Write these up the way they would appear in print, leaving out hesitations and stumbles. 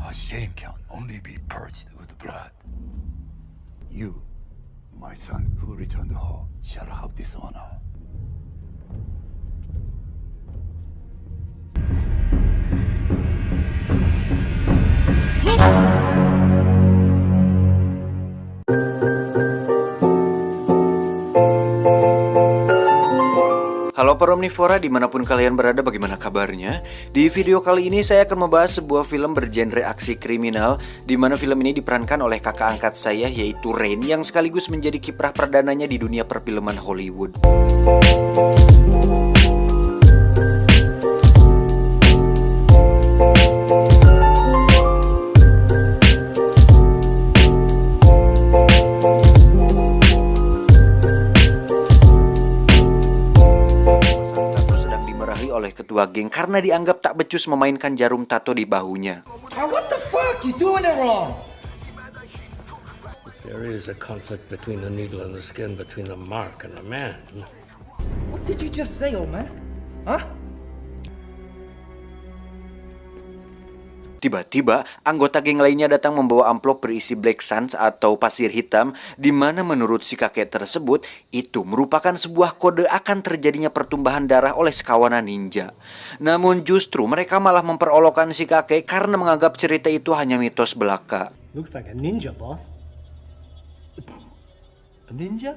A shame can only be purged with blood. You, my son, who returned home, shall have this honor. Halo para omnivora, dimanapun kalian berada, bagaimana kabarnya? Di video kali ini saya akan membahas sebuah film bergenre aksi kriminal, di mana film ini diperankan oleh kakak angkat saya, yaitu Rain, yang sekaligus menjadi kiprah perdananya di dunia perfilman Hollywood. Oleh ketua geng karena dianggap tak becus memainkan jarum tato di bahunya. What the fuck? You doing it wrong. There is a conflict between the needle and the skin, between the mark and the man. What did you just say, old man? Huh? Tiba-tiba, anggota geng lainnya datang membawa amplop berisi black sands atau pasir hitam, di mana menurut si kakek tersebut, itu merupakan sebuah kode akan terjadinya pertumbahan darah oleh sekawanan ninja. Namun justru mereka malah memperolokkan si kakek karena menganggap cerita itu hanya mitos belaka. Looks like a ninja, boss. A ninja?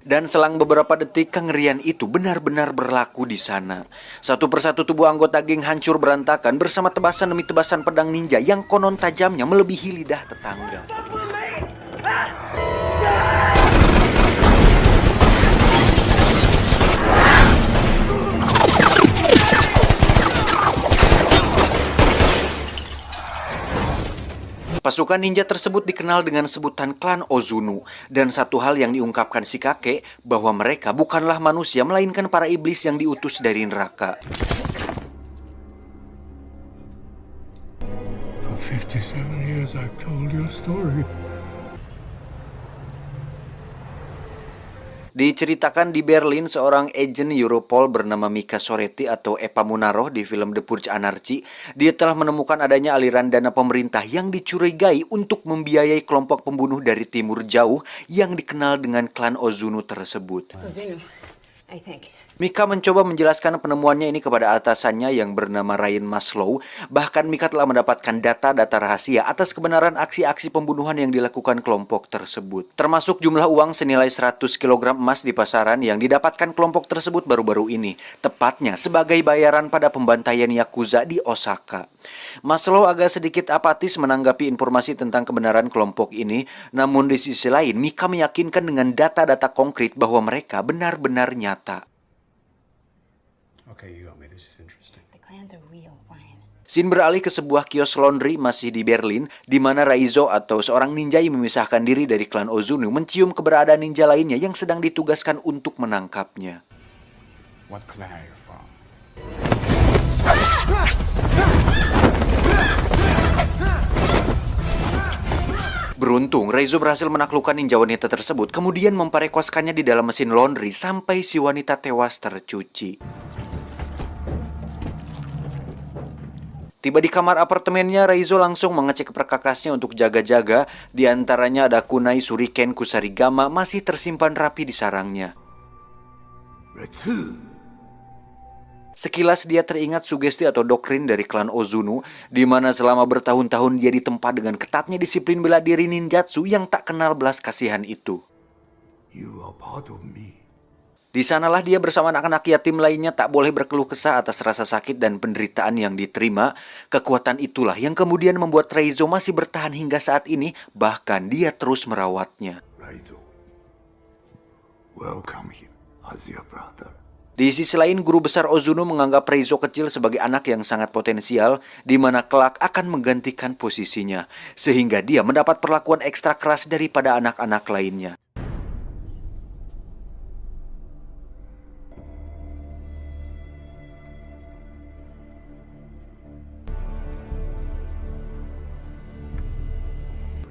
Dan selang beberapa detik, kengerian itu benar-benar berlaku di sana. Satu persatu tubuh anggota geng hancur berantakan bersama tebasan demi tebasan pedang ninja yang konon tajamnya melebihi lidah tetangga. Pasukan ninja tersebut dikenal dengan sebutan klan Ozunu, dan satu hal yang diungkapkan si kakek, bahwa mereka bukanlah manusia melainkan para iblis yang diutus dari neraka. For 57 years I've told your story. Diceritakan di Berlin, seorang agen Europol bernama Mika Soretti atau Epa Munaroh di film The Purge Anarchy, dia telah menemukan adanya aliran dana pemerintah yang dicurigai untuk membiayai kelompok pembunuh dari timur jauh yang dikenal dengan klan Ozunu tersebut. Ozunu, I think. Mika mencoba menjelaskan penemuannya ini kepada atasannya yang bernama Ryan Maslow. Bahkan Mika telah mendapatkan data-data rahasia atas kebenaran aksi-aksi pembunuhan yang dilakukan kelompok tersebut. Termasuk jumlah uang senilai 100 kg emas di pasaran yang didapatkan kelompok tersebut baru-baru ini. Tepatnya sebagai bayaran pada pembantaian Yakuza di Osaka. Maslow agak sedikit apatis menanggapi informasi tentang kebenaran kelompok ini. Namun di sisi lain, Mika meyakinkan dengan data-data konkret bahwa mereka benar-benar nyata. Okay, you got me. This is interesting. The clans are real, Ryan. Scene beralih ke sebuah kios laundry masih di Berlin, di mana Raizo atau seorang ninja yang memisahkan diri dari klan Ozunu mencium keberadaan ninja lainnya yang sedang ditugaskan untuk menangkapnya. What clan are you from? Beruntung, Raizo berhasil menaklukkan ninja wanita tersebut, kemudian memperekoskannya di dalam mesin laundry sampai si wanita tewas tercuci. Tiba di kamar apartemennya, Raizo langsung mengecek perkakasnya untuk jaga-jaga. Di antaranya ada kunai Shuriken Kusarigama masih tersimpan rapi di sarangnya. Sekilas dia teringat sugesti atau doktrin dari klan Ozunu, di mana selama bertahun-tahun dia ditempa dengan ketatnya disiplin bela diri ninjatsu yang tak kenal belas kasihan itu. You are part of me. Di sanalah dia bersama anak-anak yatim lainnya tak boleh berkeluh kesah atas rasa sakit dan penderitaan yang diterima. Kekuatan itulah yang kemudian membuat Raizo masih bertahan hingga saat ini, bahkan dia terus merawatnya. Raizo, welcome him as your brother. Di sisi lain, guru besar Ozunu menganggap Raizo kecil sebagai anak yang sangat potensial, di mana kelak akan menggantikan posisinya, sehingga dia mendapat perlakuan ekstra keras daripada anak-anak lainnya.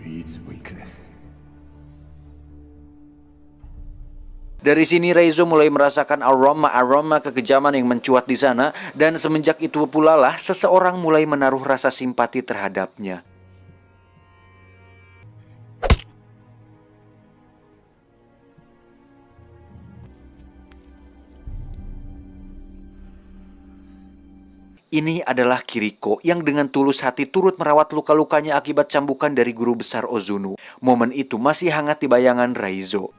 Breeds weakness. Dari sini Reizo mulai merasakan aroma kekejaman yang mencuat di sana, dan semenjak itu pula lah seseorang mulai menaruh rasa simpati terhadapnya. Ini adalah Kiriko yang dengan tulus hati turut merawat luka-lukanya akibat cambukan dari guru besar Ozuno. Momen itu masih hangat di bayangan Reizo.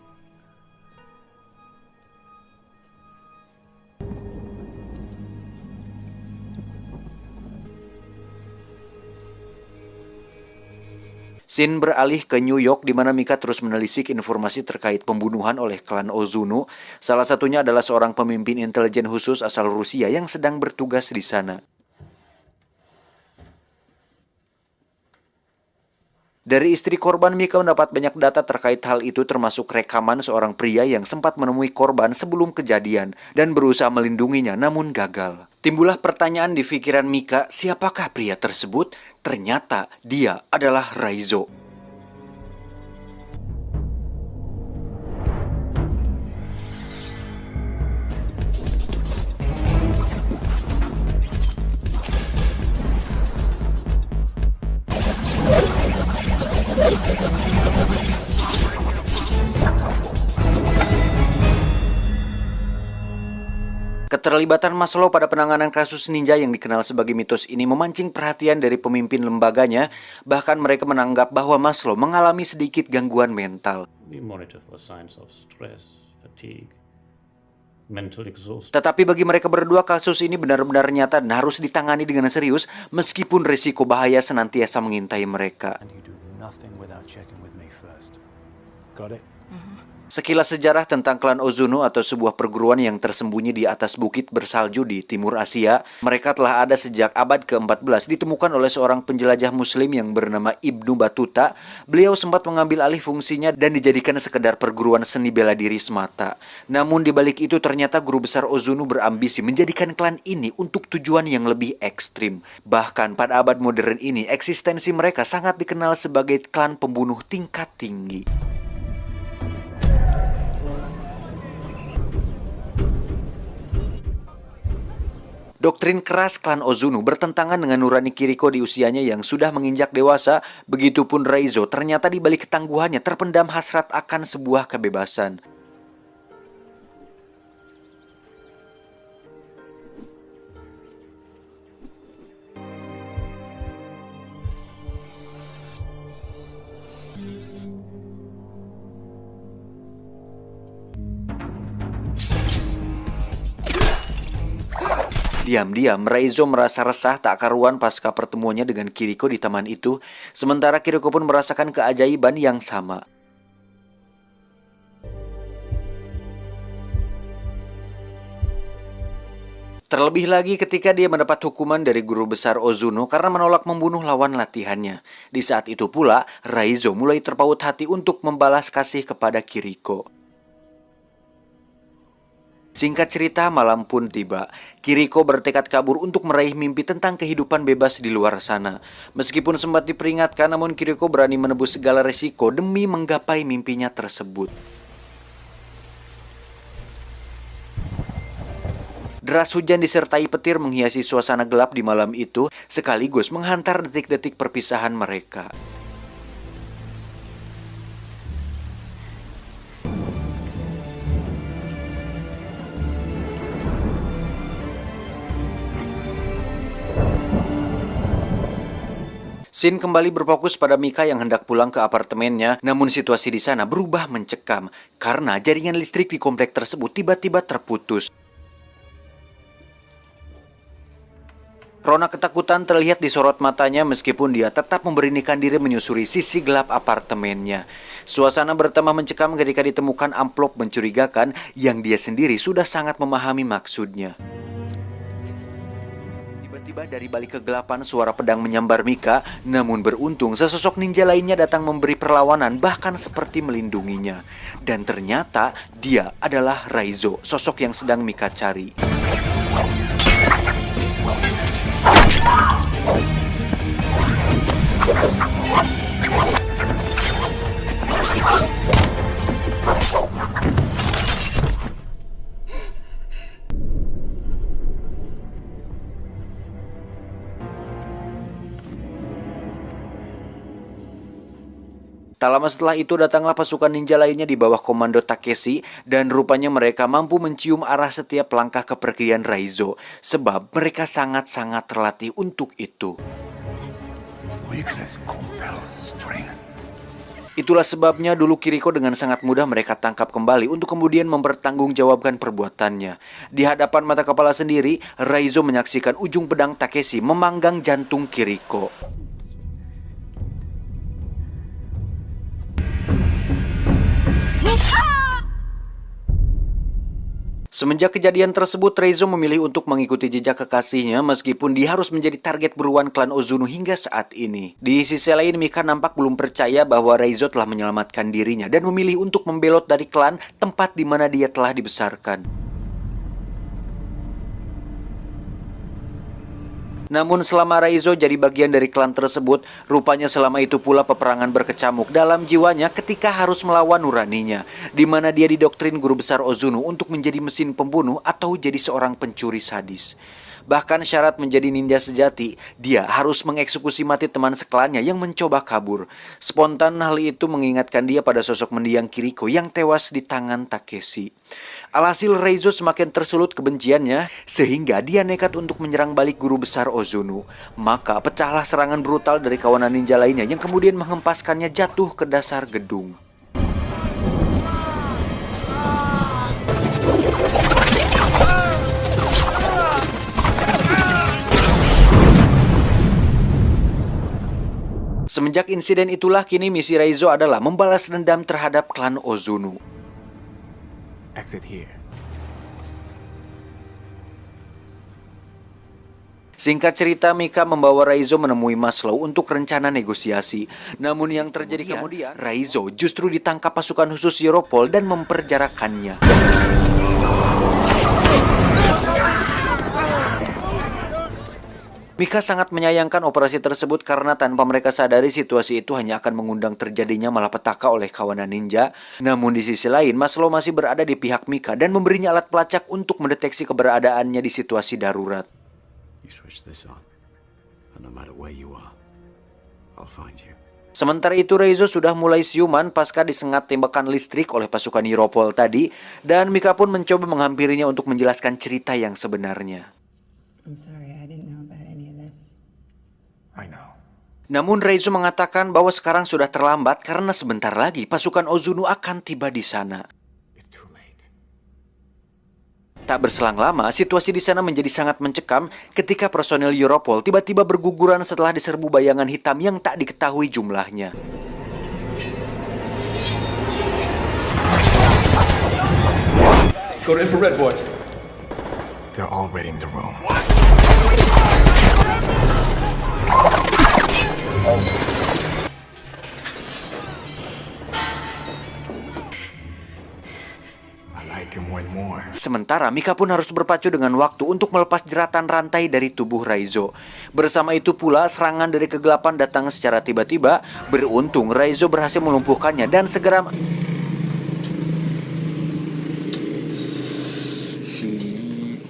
Scene beralih ke New York di mana Mika terus menelisik informasi terkait pembunuhan oleh klan Ozuno. Salah satunya adalah seorang pemimpin intelijen khusus asal Rusia yang sedang bertugas di sana. Dari istri korban, Mika mendapat banyak data terkait hal itu, termasuk rekaman seorang pria yang sempat menemui korban sebelum kejadian dan berusaha melindunginya namun gagal. Timbullah pertanyaan di pikiran Mika, siapakah pria tersebut? Ternyata dia adalah Reizo. Keterlibatan Maslow pada penanganan kasus ninja yang dikenal sebagai mitos ini memancing perhatian dari pemimpin lembaganya. Bahkan mereka menganggap bahwa Maslow mengalami sedikit gangguan mental. We monitor for signs of stress, fatigue, mental exhaustion. Tetapi bagi mereka berdua, kasus ini benar-benar nyata dan harus ditangani dengan serius, meskipun risiko bahaya senantiasa mengintai mereka. And you do nothing without checking with me first. Got it? Sekilas sejarah tentang klan Ozuno atau sebuah perguruan yang tersembunyi di atas bukit bersalju di timur Asia. Mereka telah ada sejak abad ke-14, ditemukan oleh seorang penjelajah muslim yang bernama Ibnu Battuta. Beliau sempat mengambil alih fungsinya dan dijadikan sekedar perguruan seni bela diri semata. Namun di balik itu ternyata guru besar Ozuno berambisi menjadikan klan ini untuk tujuan yang lebih ekstrim. Bahkan pada abad modern ini, eksistensi mereka sangat dikenal sebagai klan pembunuh tingkat tinggi. Doktrin keras klan Ozuno bertentangan dengan nurani Kiriko di usianya yang sudah menginjak dewasa. Begitupun Reizo, ternyata di balik ketangguhannya terpendam hasrat akan sebuah kebebasan. Diam-diam, Reizo merasa resah tak karuan pasca pertemuannya dengan Kiriko di taman itu. Sementara Kiriko pun merasakan keajaiban yang sama. Terlebih lagi ketika dia mendapat hukuman dari guru besar Ozuno karena menolak membunuh lawan latihannya. Di saat itu pula, Reizo mulai terpaut hati untuk membalas kasih kepada Kiriko. Singkat cerita, malam pun tiba. Kiriko bertekad kabur untuk meraih mimpi tentang kehidupan bebas di luar sana. Meskipun sempat diperingatkan, namun Kiriko berani menebus segala resiko demi menggapai mimpinya tersebut. Deras hujan disertai petir menghiasi suasana gelap di malam itu, sekaligus menghantar detik-detik perpisahan mereka. Scene kembali berfokus pada Mika yang hendak pulang ke apartemennya, namun situasi di sana berubah mencekam karena jaringan listrik di komplek tersebut tiba-tiba terputus. Rona ketakutan terlihat di sorot matanya meskipun dia tetap memberanikan diri menyusuri sisi gelap apartemennya. Suasana bertambah mencekam ketika ditemukan amplop mencurigakan yang dia sendiri sudah sangat memahami maksudnya. Tiba-tiba dari balik kegelapan suara pedang menyambar Mika, namun beruntung sesosok ninja lainnya datang memberi perlawanan bahkan seperti melindunginya. Dan ternyata dia adalah Reizo, sosok yang sedang Mika cari. Tak lama setelah itu datanglah pasukan ninja lainnya di bawah komando Takeshi dan rupanya mereka mampu mencium arah setiap langkah kepergian Raizo sebab mereka sangat-sangat terlatih untuk itu. Weakness compels strength. Itulah sebabnya dulu Kiriko dengan sangat mudah mereka tangkap kembali untuk kemudian mempertanggungjawabkan perbuatannya. Di hadapan mata kepala sendiri, Raizo menyaksikan ujung pedang Takeshi memanggang jantung Kiriko. Semenjak kejadian tersebut, Raizo memilih untuk mengikuti jejak kekasihnya meskipun dia harus menjadi target buruan klan Ozuno hingga saat ini. Di sisi lain, Mika nampak belum percaya bahwa Raizo telah menyelamatkan dirinya dan memilih untuk membelot dari klan tempat di mana dia telah dibesarkan. Namun selama Raizo jadi bagian dari klan tersebut, rupanya selama itu pula peperangan berkecamuk dalam jiwanya ketika harus melawan nuraninya, di mana dia didoktrin guru besar Ozuno untuk menjadi mesin pembunuh atau jadi seorang pencuri sadis. Bahkan syarat menjadi ninja sejati, dia harus mengeksekusi mati teman seklannya yang mencoba kabur. Spontan hal itu mengingatkan dia pada sosok mendiang Kiriko yang tewas di tangan Takeshi. Alhasil Raizo semakin tersulut kebenciannya sehingga dia nekat untuk menyerang balik guru besar Ozuno. Maka pecahlah serangan brutal dari kawanan ninja lainnya yang kemudian menghempaskannya jatuh ke dasar gedung. Semenjak insiden itulah kini misi Raizo adalah membalas dendam terhadap klan Ozuno. Exit here. Singkat cerita, Mika membawa Raizo menemui Maslow untuk rencana negosiasi. Namun yang terjadi kemudian, Raizo justru ditangkap pasukan khusus Europol dan memperjarakannya. Mika sangat menyayangkan operasi tersebut karena tanpa mereka sadari situasi itu hanya akan mengundang terjadinya malapetaka oleh kawanan ninja. Namun di sisi lain, Maslow masih berada di pihak Mika dan memberinya alat pelacak untuk mendeteksi keberadaannya di situasi darurat. You switch this on, and no matter where you are, I'll find you. Sementara itu Raizo sudah mulai siuman pasca disengat tembakan listrik oleh pasukan Europol tadi, dan Mika pun mencoba menghampirinya untuk menjelaskan cerita yang sebenarnya. I'm sorry, I didn't know about any of this. I know. Namun Raizo mengatakan bahwa sekarang sudah terlambat karena sebentar lagi pasukan Ozuno akan tiba di sana. It's too late. Tak berselang lama, situasi di sana menjadi sangat mencekam ketika personel Europol tiba-tiba berguguran setelah diserbu bayangan hitam yang tak diketahui jumlahnya. Go to infrared, boys. They're all raiding the room. I like him way more. Sementara Mika pun harus berpacu dengan waktu untuk melepas jeratan rantai dari tubuh Raizo. Bersama itu pula serangan dari kegelapan datang secara tiba-tiba. Beruntung Raizo berhasil melumpuhkannya dan segera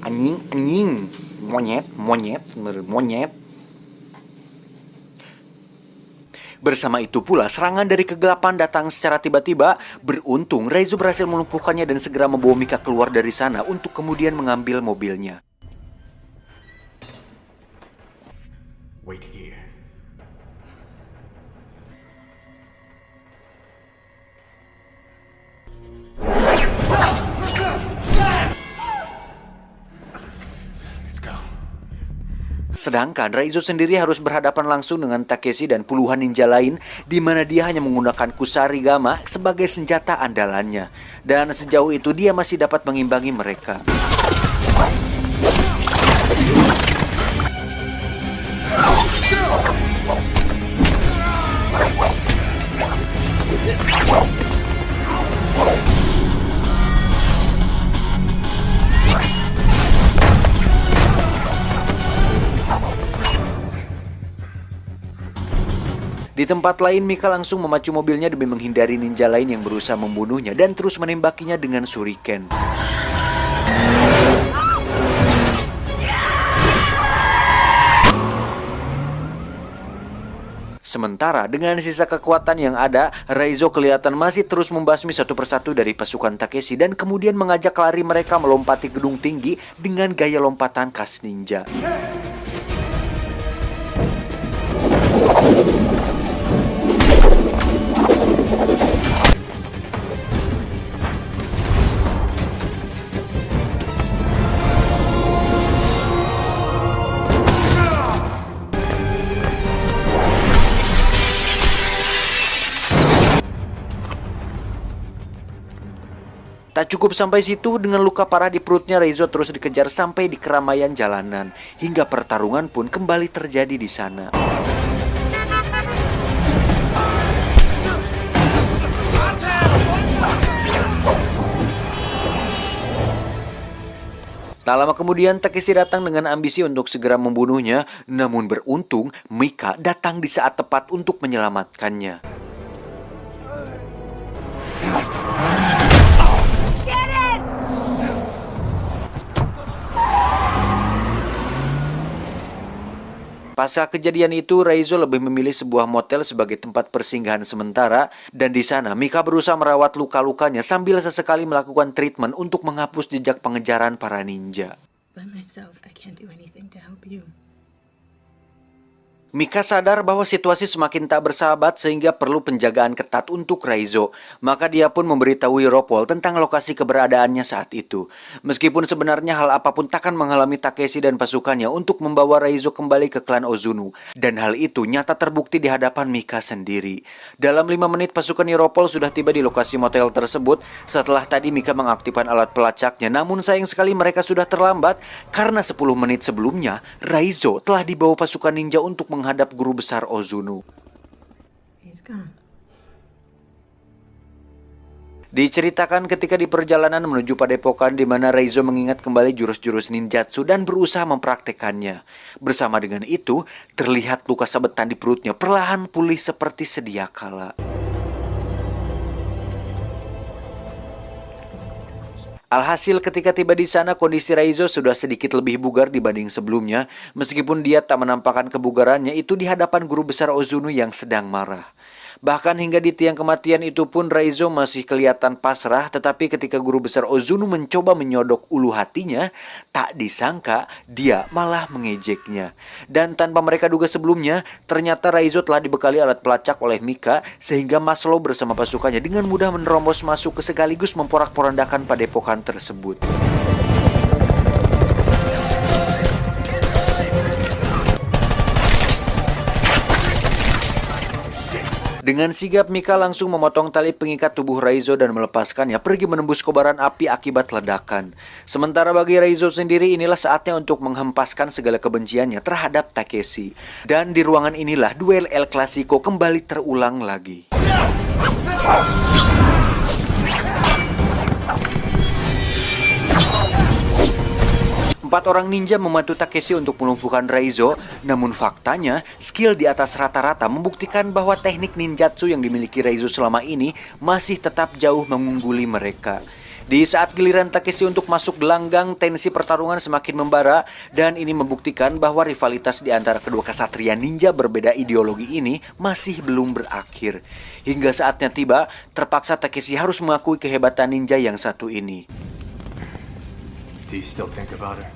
anjing monyet. Bersama itu pula serangan dari kegelapan datang secara tiba-tiba. Beruntung Raizo berhasil melumpuhkannya dan segera membawa Mika keluar dari sana untuk kemudian mengambil mobilnya. Wait here. Let's go. Sedangkan Raizo sendiri harus berhadapan langsung dengan Takeshi dan puluhan ninja lain, di mana dia hanya menggunakan Kusarigama sebagai senjata andalannya. Dan sejauh itu dia masih dapat mengimbangi mereka. Di tempat lain, Mika langsung memacu mobilnya demi menghindari ninja lain yang berusaha membunuhnya dan terus menembakinya dengan shuriken. Sementara dengan sisa kekuatan yang ada, Raizo kelihatan masih terus membasmi satu persatu dari pasukan Takeshi dan kemudian mengajak lari mereka melompati gedung tinggi dengan gaya lompatan khas ninja. Tak cukup sampai situ, dengan luka parah di perutnya, Raizo terus dikejar sampai di keramaian jalanan. Hingga pertarungan pun kembali terjadi di sana. Tak lama kemudian, Takeshi datang dengan ambisi untuk segera membunuhnya. Namun beruntung, Mika datang di saat tepat untuk menyelamatkannya. Pasca kejadian itu, Raizo lebih memilih sebuah motel sebagai tempat persinggahan sementara, dan di sana Mika berusaha merawat luka-lukanya sambil sesekali melakukan treatment untuk menghapus jejak pengejaran para ninja. By myself, I can't do anything to help you. Mika sadar bahwa situasi semakin tak bersahabat sehingga perlu penjagaan ketat untuk Raizo. Maka dia pun memberitahu Europol tentang lokasi keberadaannya saat itu. Meskipun sebenarnya hal apapun takkan menghalangi Takeshi dan pasukannya untuk membawa Raizo kembali ke klan Ozunu. Dan hal itu nyata terbukti di hadapan Mika sendiri. Dalam 5 menit pasukan Europol sudah tiba di lokasi motel tersebut setelah tadi Mika mengaktifkan alat pelacaknya. Namun sayang sekali mereka sudah terlambat karena 10 menit sebelumnya Raizo telah dibawa pasukan ninja untuk menghadap guru besar Ozunu. He's gone. Diceritakan ketika di perjalanan menuju padepokan di mana Raizo mengingat kembali jurus-jurus ninjatsu dan berusaha mempraktekannya. Bersama dengan itu, terlihat luka sabetan di perutnya perlahan pulih seperti sedia kala. Alhasil ketika tiba di sana, kondisi Raizo sudah sedikit lebih bugar dibanding sebelumnya. Meskipun dia tak menampakkan kebugarannya itu di hadapan guru besar Ozunu yang sedang marah. Bahkan hingga di tiang kematian itu pun Raizo masih kelihatan pasrah. Tetapi ketika guru besar Ozunu mencoba menyodok ulu hatinya, tak disangka dia malah mengejeknya. Dan tanpa mereka duga sebelumnya, ternyata Raizo telah dibekali alat pelacak oleh Mika, sehingga Maslow bersama pasukannya dengan mudah menerobos masuk ke sekaligus memporak-porandakan padepokan tersebut. Dengan sigap, Mika langsung memotong tali pengikat tubuh Raizo dan melepaskannya pergi menembus kobaran api akibat ledakan. Sementara bagi Raizo sendiri, inilah saatnya untuk menghempaskan segala kebenciannya terhadap Takeshi. Dan di ruangan inilah duel El Clasico kembali terulang lagi. Empat orang ninja membantu Takeshi untuk melumpuhkan Raizo, namun faktanya skill di atas rata-rata membuktikan bahwa teknik ninjatsu yang dimiliki Raizo selama ini masih tetap jauh mengungguli mereka. Di saat giliran Takeshi untuk masuk gelanggang, tensi pertarungan semakin membara, dan ini membuktikan bahwa rivalitas di antara kedua kesatria ninja berbeda ideologi ini masih belum berakhir. Hingga saatnya tiba, terpaksa Takeshi harus mengakui kehebatan ninja yang satu ini. Do you still think about her?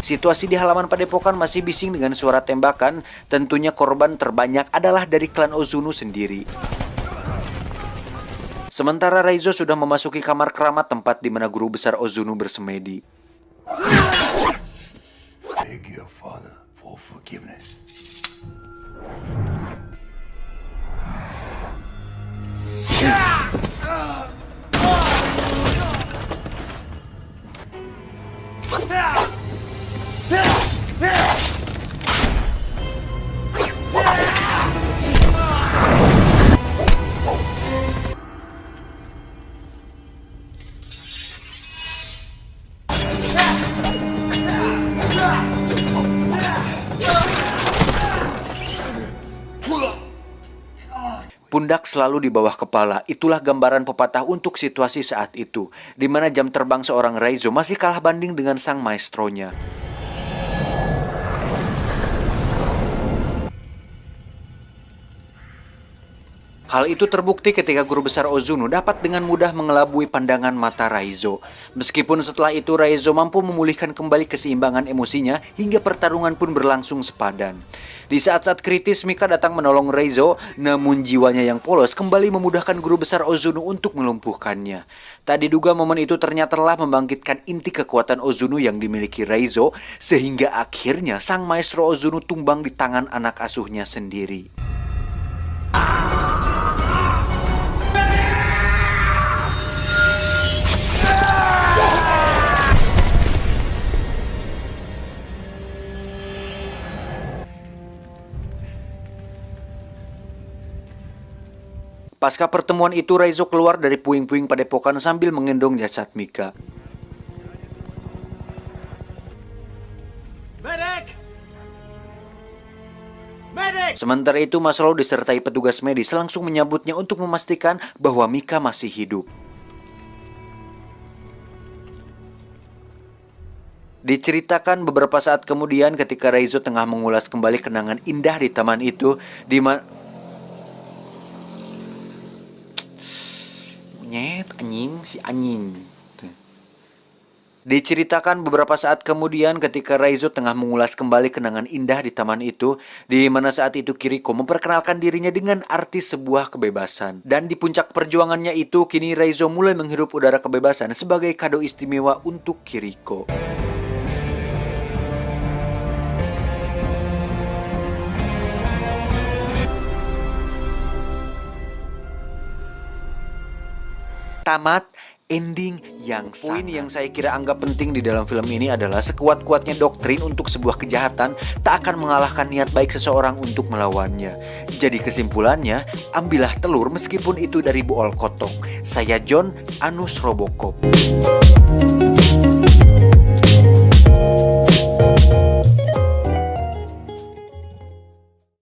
Situasi di halaman padepokan masih bising dengan suara tembakan. Tentunya korban terbanyak adalah dari klan Ozunu sendiri. Sementara Raizo sudah memasuki kamar keramat tempat di mana guru besar Ozunu bersemedi. Beg your father for forgiveness. pundak selalu di bawah kepala. Itulah gambaran pepatah untuk situasi saat itu, di mana jam terbang seorang Raizo masih kalah banding dengan sang maestronya. Hal itu terbukti ketika guru besar Ozuno dapat dengan mudah mengelabui pandangan mata Raizo. Meskipun setelah itu Raizo mampu memulihkan kembali keseimbangan emosinya hingga pertarungan pun berlangsung sepadan. Di saat-saat kritis Mika datang menolong Raizo, namun jiwanya yang polos kembali memudahkan guru besar Ozuno untuk melumpuhkannya. Tak diduga momen itu ternyata telah membangkitkan inti kekuatan Ozuno yang dimiliki Raizo, sehingga akhirnya sang maestro Ozuno tumbang di tangan anak asuhnya sendiri. Pasca pertemuan itu, Raizo keluar dari puing-puing padepokan sambil menggendong jasad Mika. Medic! Medic! Sementara itu, Maslow disertai petugas medis langsung menyambutnya untuk memastikan bahwa Mika masih hidup. Diceritakan beberapa saat kemudian ketika Raizo tengah mengulas kembali kenangan indah di taman itu, Diceritakan beberapa saat kemudian ketika Raizo tengah mengulas kembali kenangan indah di taman itu, di mana saat itu Kiriko memperkenalkan dirinya dengan arti sebuah kebebasan. Dan di puncak perjuangannya itu, kini Raizo mulai menghirup udara kebebasan sebagai kado istimewa untuk Kiriko. Tamat ending yang poin yang saya kira anggap penting di dalam film ini adalah sekuat-kuatnya doktrin untuk sebuah kejahatan tak akan mengalahkan niat baik seseorang untuk melawannya. Jadi kesimpulannya, ambillah telur meskipun itu dari buol kotong. Saya John Anus Robocop.